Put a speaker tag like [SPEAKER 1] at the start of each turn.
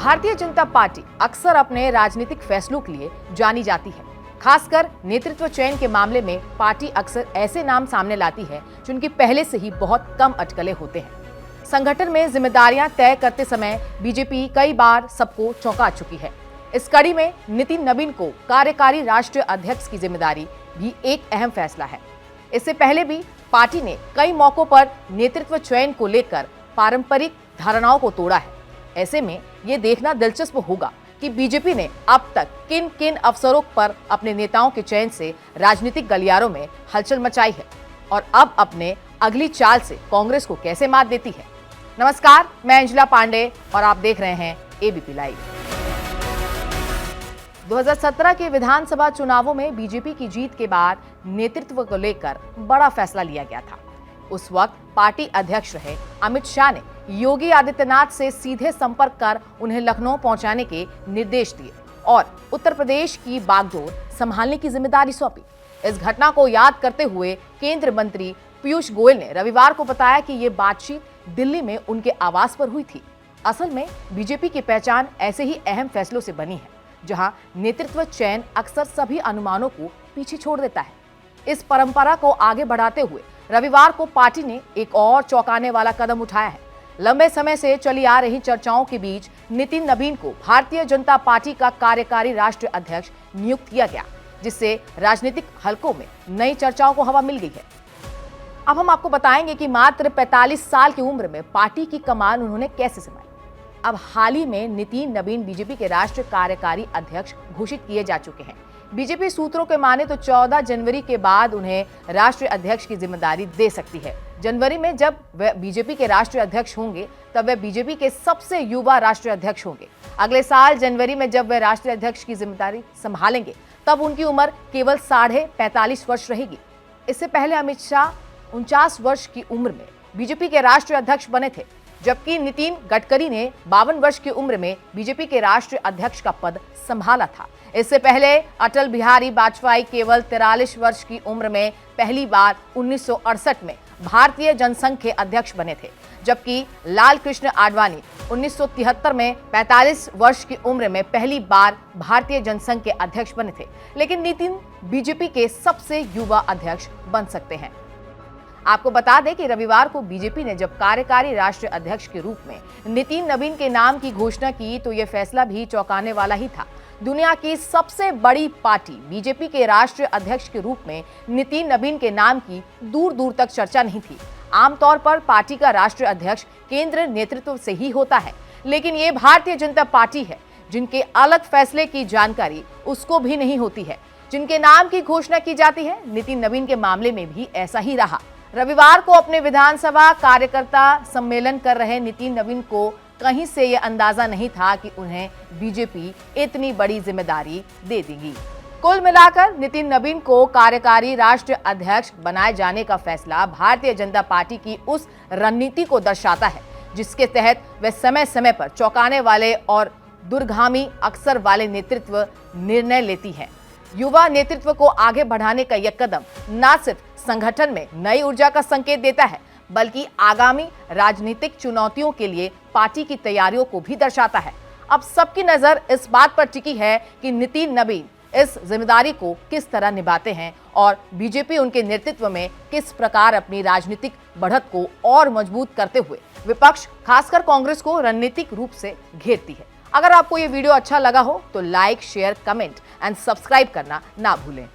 [SPEAKER 1] Bharatiya Janata party अक्सर अपने राजनीतिक फैसलों के लिए जानी जाती है। खासकर नेतृत्व चयन के मामले में पार्टी अक्सर ऐसे नाम सामने लाती है जिनकी पहले से ही बहुत कम अटकलें होते हैं। संगठन में जिम्मेदारियां तय करते समय बीजेपी कई बार सबको चौंका चुकी है। इस कड़ी में नितिन नवीन को कार्यकारी राष्ट्रीय अध्यक्ष की जिम्मेदारी भी एक अहम फैसला है। इससे पहले भी पार्टी ने कई मौकों पर नेतृत्व चयन को लेकर पारंपरिक धारणाओं को तोड़ा है। ऐसे में ये देखना दिलचस्प होगा कि बीजेपी ने अब तक किन किन अवसरों पर अपने नेताओं के चयन से राजनीतिक गलियारों में हलचल मचाई है और अब अपने अगली चाल से कांग्रेस को कैसे मात देती है। नमस्कार, मैं अंजला पांडे और आप देख रहे हैं एबीपी लाइव। 2017 के विधानसभा चुनावों में बीजेपी की जीत के बाद नेतृत्व को लेकर बड़ा फैसला लिया गया था। उस वक्त पार्टी अध्यक्ष रहे अमित शाह ने योगी आदित्यनाथ से सीधे संपर्क कर उन्हें लखनऊ पहुंचाने के निर्देश दिए और उत्तर प्रदेश की बागडोर संभालने की जिम्मेदारी सौंपी। इस घटना को याद करते हुए केंद्रीय मंत्री पीयूष गोयल ने रविवार को बताया कि ये बातचीत दिल्ली में उनके आवास पर हुई थी। असल में बीजेपी की पहचान ऐसे ही अहम फैसलों से बनी है, जहां नेतृत्व चयन अक्सर सभी अनुमानों को पीछे छोड़ देता है। इस परंपरा को आगे बढ़ाते हुए रविवार को पार्टी ने एक और चौंकाने वाला कदम उठाया है। लंबे समय से चली आ रही चर्चाओं के बीच नितिन नवीन को भारतीय जनता पार्टी का कार्यकारी राष्ट्रीय अध्यक्ष नियुक्त किया गया, जिससे राजनीतिक हलकों में नई चर्चाओं को हवा मिल गई है। अब हम आपको बताएंगे कि मात्र 45 साल की उम्र में पार्टी की कमान उन्होंने कैसे संभाली। अब हाल ही में नितिन नवीन बीजेपी के राष्ट्रीय कार्यकारी अध्यक्ष घोषित किए जा चुके हैं। बीजेपी सूत्रों के माने तो 14 जनवरी के बाद उन्हें राष्ट्रीय अध्यक्ष की जिम्मेदारी दे सकती है। जनवरी में जब वे बीजेपी के राष्ट्रीय अध्यक्ष होंगे तब वे बीजेपी के सबसे युवा राष्ट्रीय अध्यक्ष होंगे। अगले साल जनवरी में जब वे राष्ट्रीय अध्यक्ष की जिम्मेदारी संभालेंगे तब उनकी उम्र केवल 45.5 वर्ष रहेगी। इससे पहले अमित शाह 49 वर्ष की उम्र में बीजेपी के राष्ट्रीय अध्यक्ष बने थे, जबकि नितिन गडकरी ने 52 वर्ष की उम्र में बीजेपी के राष्ट्रीय अध्यक्ष का पद संभाला था। इससे पहले अटल बिहारी वाजपेयी केवल 43 वर्ष की उम्र में पहली बार 1968 में भारतीय जनसंघ के अध्यक्ष बने थे, जबकि लाल कृष्ण आडवाणी 1973 में 45 वर्ष की उम्र में पहली बार भारतीय जनसंघ के अध्यक्ष बने थे। लेकिन नितिन बीजेपी के सबसे युवा अध्यक्ष बन सकते हैं। आपको बता दें कि रविवार को बीजेपी ने जब कार्यकारी राष्ट्रीय अध्यक्ष के रूप में नितिन नवीन के नाम की घोषणा की तो यह फैसला भी चौंकाने वाला ही था। दुनिया की सबसे बड़ी पार्टी बीजेपी के राष्ट्रीय अध्यक्ष के रूप में नितिन नवीन के नाम की दूर दूर तक चर्चा नहीं थी। आमतौर पर पार्टी का राष्ट्रीय अध्यक्ष केंद्र नेतृत्व से ही होता है, लेकिन ये भारतीय जनता पार्टी है जिनके अलग फैसले की जानकारी उसको भी नहीं होती है, जिनके नाम की घोषणा की जाती है। नितिन नवीन के मामले में भी ऐसा ही रहा। रविवार को अपने विधानसभा कार्यकर्ता सम्मेलन कर रहे नितिन नवीन को कहीं से यह अंदाजा नहीं था कि उन्हें बीजेपी इतनी बड़ी जिम्मेदारी दे देगी। कुल मिलाकर नितिन नवीन को कार्यकारी राष्ट्रीय अध्यक्ष बनाए जाने का फैसला भारतीय जनता पार्टी की उस रणनीति को दर्शाता है जिसके तहत वे समय समय पर चौंकाने वाले और दूरगामी अक्सर वाले नेतृत्व निर्णय लेती है। युवा नेतृत्व को आगे बढ़ाने का यह कदम न सिर्फ संगठन में नई ऊर्जा का संकेत देता है, बल्कि आगामी राजनीतिक चुनौतियों के लिए पार्टी की तैयारियों को भी दर्शाता है। अब सबकी नजर इस बात पर टिकी है कि नितिन नवीन इस जिम्मेदारी को किस तरह निभाते हैं और बीजेपी उनके नेतृत्व में किस प्रकार अपनी राजनीतिक बढ़त को और मजबूत करते हुए विपक्ष खासकर कांग्रेस को रणनीतिक रूप से घेरती है। अगर आपको ये वीडियो अच्छा लगा हो तो like, share, comment and subscribe करना ना भूलें।